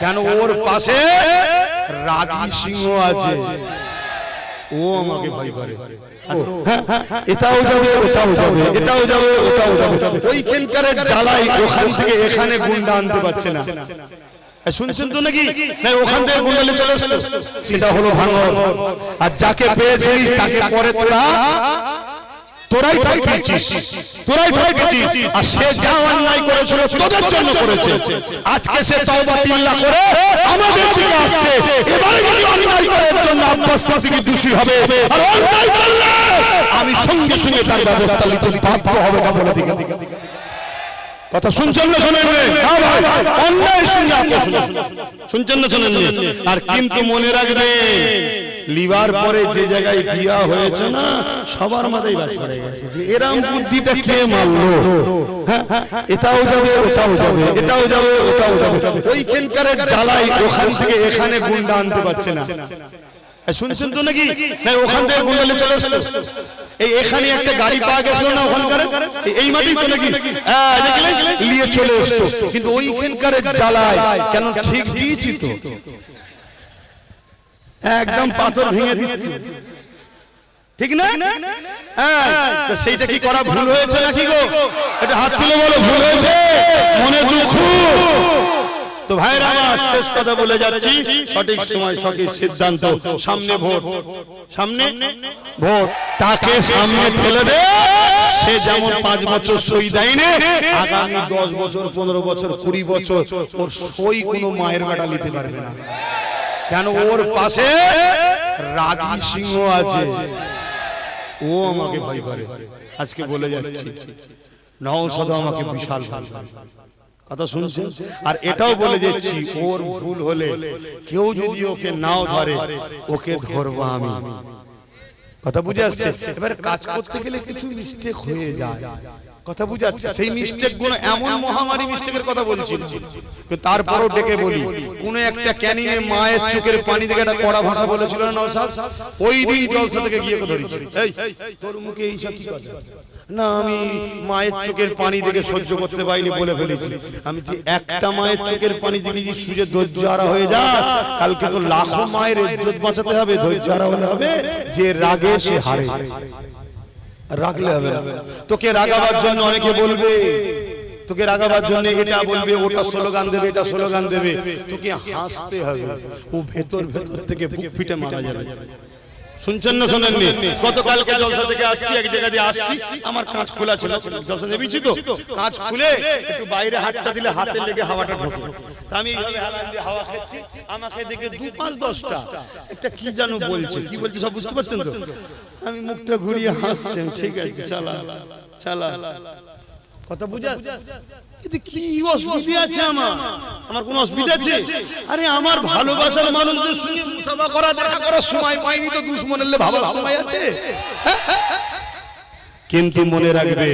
কেন ওর পাশে রাগী সিংহ আছে, ও আমাকে ভয় করে। এটাও যাবে ওটাও যাবে, এটাও যাবে ওটাও যাবে, ওইখানকার জ্বালাই ওখান থেকে এখানে গুন্ডা আনতে পারছে না। শুনছেন তো নাকি? না, ওখান থেকে গুন্ডালে চলে আসলো, সেটা হলো ভাঙর। আর যাকে পেয়েছিস তাকে পরে তোরাই ঠকেছিস, তোরাই ঠকেছিস। আর সে যা অন্যায় করেছিল তোদের জন্য করেছে, আজকে সে তওবা তিল্লা করে আমাদের দিকে আসছে। এবারে যদি অন্যায় করার জন্য আব্বাস সিদ্দিকী দোষী হবে আর অন্যায় করলে আমি সঙ্গে সঙ্গে তার ব্যবস্থা নিতে বাধ্য হবে না বলে দিকে। কথা শুনছেন না শোনেন? হ্যাঁ ভাই, অন্যায় শুনে আপনি শুনছেন না শোনেন? আর কিন্তু মনে রাখবেন, লিভার পরে যে জায়গায় দিয়া হয়েছে না, সবার মাথায় বাস পড়ে গেছে যে এরকম বুদ্ধিটা কে মারলো। এটাও যাবে ওটাও যাবে, এটাও যাবে ওটাও যাবে, ওইখানকার জ্বালাই ওখান থেকে এখানে গুন্ডা আনতে পারছে না। শুনছেন তো নাকি? না, ওখান থেকে গুন্ডালে চলে আসলো। এই এখানে একটা গাড়ি পাওয়া গেছিল না ওখানকার, এই মাটি তো নাকি নিয়ে চলে আসতো, কিন্তু ওইখানকার জ্বালায় কেন ঠিক দিয়েছি তো, একদম পাথর ভেঙে দিচ্ছি, ঠিক না? হ্যাঁ, সেইটা কি করা ভুল হয়েছে নাকি গো? এটা হাত তুলে বলো, ভুল হয়েছে, মনে দুঃখ। তো ভাইরা আমার, শেষ কথা বলে যাচ্ছি, সঠিক সময় সঠিক সিদ্ধান্ত। সামনে ভোট, সামনে ভোট, তাকে সামনে ফেলে দে। সে যেমন 5 বছর সই দেয়নি, আগামী 10 বছর 15 বছর 20 বছর ওর সই কোনো মায়ের বেটা নিতে পারবে না। কেন ওর পাশে রাগী সিংহ আছে, ও আমাকে ভয় করে। আজকে বলে যাচ্ছি, নওশাদ আমাকে বিশাল কথা শুনছেন। আর এটাও বলে যাচ্ছি, ওর ভুল হলে কেউ যদি ওকে নাও ধরে, ওকে ধরবো আমি। কথা বুঝে আসছে? এবার কাজ করতে গেলে কিছু মিস্টেক হয়ে যায়, কথা বুঝে আসছে? সেই মিস্টেক গুলো এমন মহামারী মিস্টেকের কথা বলছি না, তারপরও ডেকে বলি, কোন একটা ক্যানিয়ে মায়ের চোখের পানি দেখে একটা কড়া ভাষা বলেছিল না নওশাদ, ওই দিন জলসা থেকে গিয়ে ধরেছি, এই তোর মুখে এইসব কি কথা? না, আমি মায়ের চোখের পানি দেখে সহ্য করতে পারিনি বলে ফেলেছি। আমি যে একটা মায়ের চোখের পানি দেখে যে সুজে ধৈর্য হারা হয়ে যা, কালকে তো লাখো মায়ের ইজ্জত বাঁচাতে হবে, ধৈর্য হারা হলে হবে? যে রাগে সে হারে, রাগলে হবে না। তোকে রাগাবার জন্য অনেকে বলবে, তোকে রাগাবার জন্য এটা বলবে, ওটা স্লোগান দেবে, এটা স্লোগান দেবে, তোকে হাসতে হবে। ও ভেতর ভেতর থেকে বুক ফিটে মারা যাবে। শুনছেন না শোনেননি? গতকালকে জলসা থেকে আসছি, এক জায়গা দিয়ে আসছি, আমার কাঁচ খোলা ছিল, জলসা নেমেছি তো, কাঁচ খুলে একটু বাইরে হাতটা দিলে হাতে লেগে হাওয়াটা ঢোকে। আমি এইভাবে হালান দিয়ে হাওয়া খাচ্ছি, আমাকে দেখে 2-5-10টা একটা কি জানো বলছে, কি বলছে সব বুঝতে পারছেন তো? আমি মুখটা ঘুরিয়ে হাসছি, ঠিক আছে চালা চালা, কথা বুঝা? এতে কি অসুবিধা আছে? আমার কোন অসুবিধা আছে? আরে আমার ভালোবাসার মানুষদের সঙ্গে মুসাফা করা, দেখা করার সময় পাইনি তো দুশমনের ভাবার সময় আছে? কিন্তু মনে রাখবে,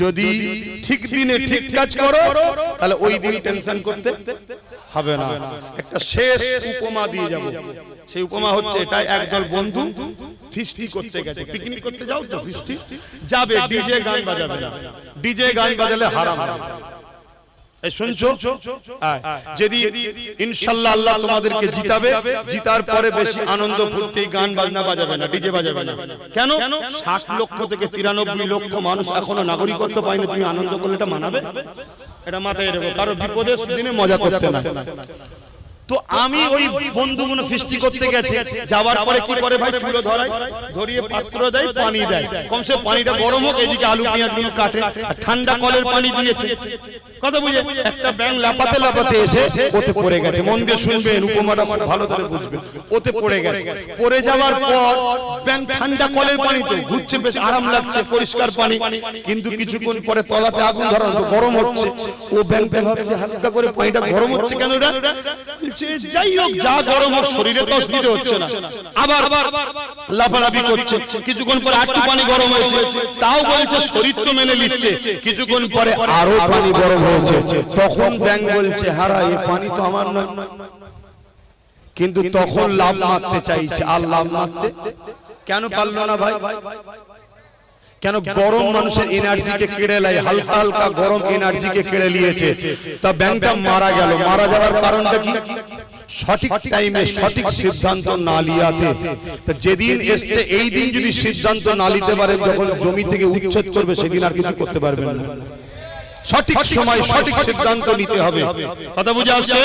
যদি ঠিক দিনে ঠিক কাজ করো, তাহলে ওই দিন টেনশন করতে হবে না। একটা শেষ উপমা দিয়ে যাব, সেই উপমা হচ্ছে এটা, একদল বন্ধু ফিস্টি করতে গেছে, পিকনিক করতে যাও তো, ফিস্টি যাবে, ডিজে গান বাজাবে না, ডিজে গান বাজালে হারাম। এই শুনছো? যদি ইনশাআল্লাহ আল্লাহ তোমাদেরকে জিতাবে, জিতার পরে বেশি আনন্দ ফুর্তি, গান বাজনা বাজাবে না, ডিজে বাজাবে না। কেন? 60 লক্ষ থেকে 93 লক্ষ মানুষ এখনো নাগরিকত্ব পায়নি, তুমি আনন্দ করলে এটা মানাবে? এটা মাথায় রেখো, কারো বিপদের দিনে মজা করতে না। তো আমি ওই বন্ধুগুলো ফিস্টি করতে গেছে, যাওয়ার পরে কি করে ভাই, চুলো ধরায়, ধরিয়ে পাত্র দেয়, পানি দেয়, কমসে পানিটা গরম হোক, এইদিকে আলু পেঁয়াজ গুলো কাটে, আর ঠান্ডা কলের পানি দিয়েছে। কথা বুঝে? একটা ব্যাঙ লাপাতে লাপাতে এসে ওতে পড়ে গেছে। মন দিয়ে শুনবেন, উপমাটা ভালো করে বুঝবেন। ওতে পড়ে গেছে, পড়ে যাওয়ার পর ব্যাঙ ঠান্ডা কলের পানিতে ঘুরছে, বেশ আরাম লাগছে, পরিষ্কার পানি, কিন্তু কিছুক্ষণ পরে তলাতে আগুন ধরা, গরম হচ্ছে। ও ব্যাঙ ভাবছে হালকা করে পানিটা গরম হচ্ছে কেন? যাই হোক, যা গরম হোক, শরীরে তো অসুবিধা হচ্ছে না। আবার লাফালাফি করছে, কিছুক্ষণ পরে আরেকটু পানি গরম হয়েছে, তাও বলছে শরীর তো মেনে নিচ্ছে। কিছুক্ষণ পরে আরো পানি গরম হয়েছে, তখন ব্যাঙ বলছে হারা, এই পানি তো আমার নয়। কিন্তু তখন লাভ মারতে চাইছে, আর লাভ মারতে কেন পারলো না ভাই? কেন গরম মানুষের এনার্জিকে কেড়ে নেয়, হালকা হালকা গরম এনার্জিকে কেড়ে নিয়েছে। তা ব্যাংকটা মারা গেল, মারা যাওয়ার কারণটা কি? সঠিক টাইমে সঠিক সিদ্ধান্ত না লিয়াতে। তা যেদিন এসছে এই দিন যদি সিদ্ধান্ত না নিতে পারে, যখন জমি থেকে উচ্ছেদ করবে সেদিন আর কিছু করতে পারবেন না। সঠিক সময় সঠিক সিদ্ধান্ত নিতে হবে। কথা বুঝে আসছে?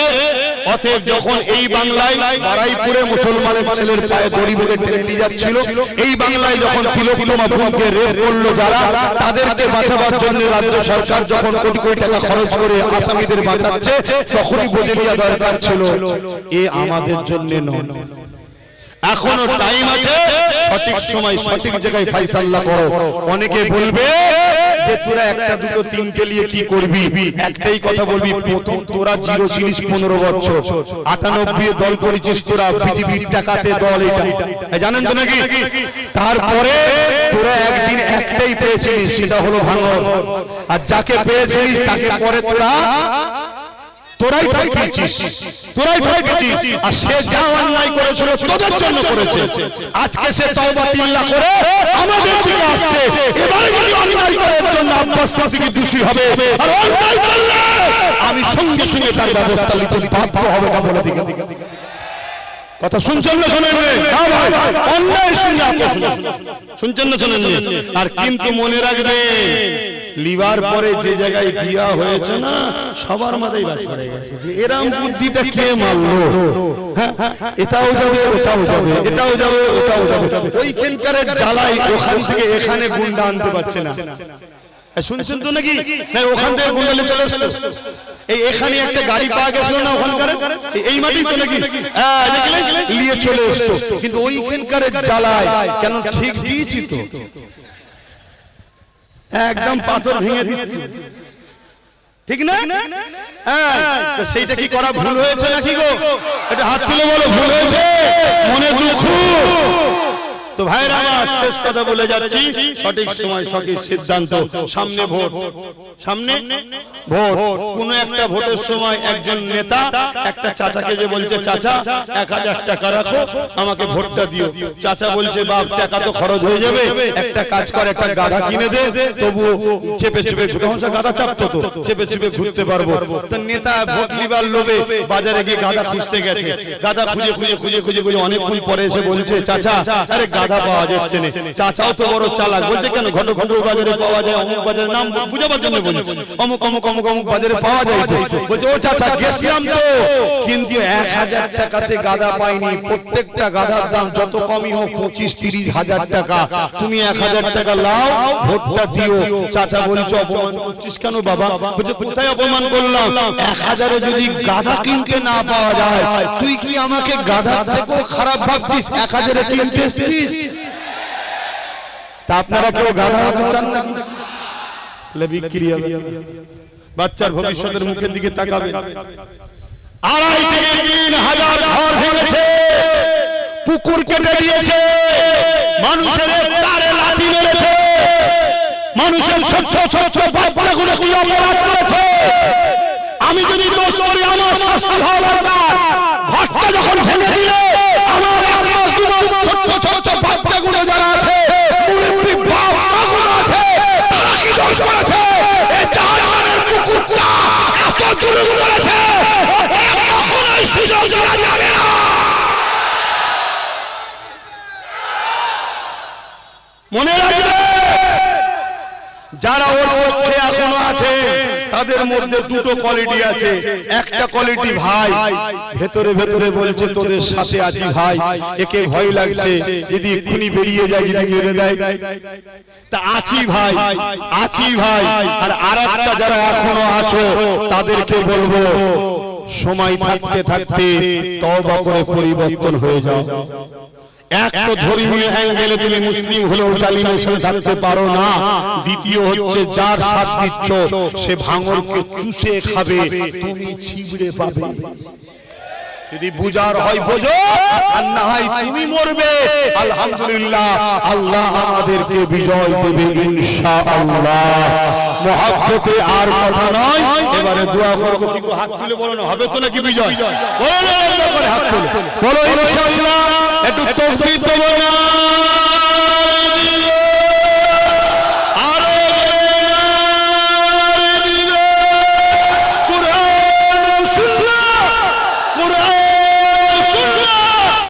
অতএব যখন এই বাংলায় বারাইপুরে মুসলমানের ছেলের পায়ে দড়ি বেঁধে টেনে নিয়ে যাচ্ছিল, এই বাংলায় যখন তিলোত্তমা বোনকে রেপ করলো যারা, তাদেরকে বাঁচাবার জন্য রাজ্য সরকার যখন কোটি কোটি টাকা খরচ করে আসামিদের বাঁচাচ্ছে, তখনই বুঝে নেওয়া দরকার ছিল এ আমাদের জন্য নয়, এখনো টাইম আছে, সঠিক সময় সঠিক জায়গায় ফাইসাল্লা করো। অনেকে বলবে যে তোরা একটা দুটো তিনটে নিয়ে কি করবি, একটাই কথা বলবি, প্রথম তোরা জিরো ছিলিস 15 বছর, 98 দল করেছিস তোরা, পৃথিবীর টাকাতে দল, এটা জানেন তো নাকি? তারপরে তোরা একদিন একটাই পেয়েছিলিস, সেটা হলো ভাঙর, আর যাকে পেয়েছিলিস তাকে পরে তোরাই ঠকিয়েছিস, তোরাই ঠকিয়েছিস, আর সে যা অন্যায় করেছিল তোদের জন্য করেছে। আজকে সে তওবা তিল্লাহ করে আমাদের দিকে আসছে। এবারে যদি অন্যায় করার জন্য আব্বাস সিদ্দিকী দোষী হবে, আর অন্যায় করলে আমি সঙ্গে সঙ্গে তার ব্যবস্থা নিতে বাধ্য হবে না বলে দিকে। কথা শুনছেন না শোনেন? হ্যাঁ ভাই, অন্যায় শুনে আপনি শুনছেন না শোনেন? আর কিন্তু মনে রাখবেন, লিভার পরে যে জায়গায় দিয়া হয়েছে না, সবার মাথায় বাস পড়ে গেছে যে এরকম বুদ্ধিটা কে মারলো। এটাও যাবে, ওটাও যাবে, এটাও যাবে, ওটাও যাবে, ওইখানকার জ্বালাই ওখান থেকে এখানে গুন্ডা আনতে পারছে না। শুনছেন তো নাকি? না, ওখান থেকে গুন্ডা চলে আসলো, এই এখানে একটা গাড়ি পাওয়া গেছিল না ওখানকার, এই মাটি তো নাকি নিয়ে চলে আসতো, কিন্তু ওইখানকার জ্বালায় কেন ঠিক দিয়েছি তো, একদম পাথর ভেঙে দিচ্ছে, ঠিক না? সেইটা কি করা ভুল হয়েছে নাকি গো? এটা হাত তুলে বলো, ভুল হয়েছে, মনে দুঃখ। তো ভাইরা আমার, শেষ কথা বলে যাচ্ছি, সঠিক সময় সঠিক সিদ্ধান্ত। সামনে ভোট, সামনে ভোট, কোন একটা ভোটের সময় একজন নেতা একটা চাচাকে যে বলছে, চাচা 1000 টাকা রাখো, আমাকে ভোটটা দিও। চাচা বলছে, বাপ টাকা তো খরচ হয়ে যাবে, একটা কাজ কর, একটা গাধা কিনে দে, তবু চেপে চেপে ঘুরে, গাধা চাপতো তো চেপে চেপে ঘুরতে পারবো। তো নেতা ভোট নিবার লোভে বাজারে গিয়ে গাধা খুঁজতে গেছে, গাধা খুঁজে খুঁজে খুঁজে খুঁজে খুঁজে অনেকক্ষণ পরে এসে বলছে, চাচা আরে গাধা পাওয়া যাচ্ছে না। চাচাও তো বড় চালাক, বলছে কেন, ঘটক বাজারে পাওয়া যায়, অমুক বাজারের নাম বুঝাবার জন্য বলছে, অমুক অমুক অমুক অমুক বাজারে পাওয়া যায়। বলছে, ও চাচা গেছিলাম তো, কিন্তু 1000 টাকাতে গাধা পাইনি, প্রত্যেকটা গাধার দাম যত কমই হোক 25-30 হাজার টাকা, তুমি 1000 টাকা লাও, ভোটটা দিও। চাচা বলছে, অপমান করছিস কেন বাবা? বলছে, কোথায় অপমান করলাম, 1000-এ যদি গাধা কিনতে না পাওয়া যায়, তুই কি আমাকে গাধার থেকেও খারাপ ভাবছিস, 1000-এ কিনতে এসছিস? তা আপনারা কেউ গাধা হতে চান না? বিক্রি হবে, বাচ্চার ভবিষ্যতের মুখের দিকে তাকাবে। 2.5 থেকে 3,000 ঘর ভেঙেছে, পুকুর কেটে দিয়েছে, মানুষের তারে লাঠি মেরেছে, মানুষের ছোট ছোট বাচ্চাগুলো কি অপরাধ করেছে। আমি যদি দোষ করি আমার শাস্তি হওয়া দরকার। ঘরটা যখন ভেঙে দিলে আমার 1 মাস 2 মাস ছোট ছোট বাচ্চাগুলো যারা আছে, মুরব্বি বাবাগুলো আছে, তারা কি দোষ করেছে? এই জাহান্নামের কুকুরটা এত জুলুম করেছে, ওকে কখনোই সুযোগ দেওয়া যাবে না। মনে রাখবে, যারা ওর পক্ষে এখনো আছে তাদের মধ্যে 2টো কোয়ালিটি আছে। একটা কোয়ালিটি ভাই, ভেতরে ভেতরে বলছে তোদের সাথে আছি ভাই, একে ভয় লাগছে যদি এক্ষুনি বেরিয়ে যায়, যদি মেরে দেয়, তা আছি ভাই, আছি ভাই। আর আরেকটা যারা এখনো আছো তাদেরকে বলবো, সময় থাকতে থাকতে তওবা করে পরিবর্তন হয়ে যাও। এক তো ধর্মীয় অ্যাঙ্গেলে তুমি মুসলিম হলেও জালিমের সাথে থাকতে পারো না। দ্বিতীয় হচ্ছে, যার সাথ দিচ্ছ সে ভাঙরকে চুষে খাবে, তুমি ছিবড়ে পাবে। যদি বুঝার হয় বোঝো, আর না হয় তুমি মরবে। আলহামদুলিল্লাহ, আল্লাহ আমাদেরকে বিজয় দেবে ইনশাআল্লাহ। মহব্বতে আর কথা নয়, এবারে দোয়া করব। কি হাত তুলে বলো না, হবে তো নাকি বিজয়? বলো না, হাত তুলে বলো ইনশাআল্লাহ। একটু তাকবীর দেবো না।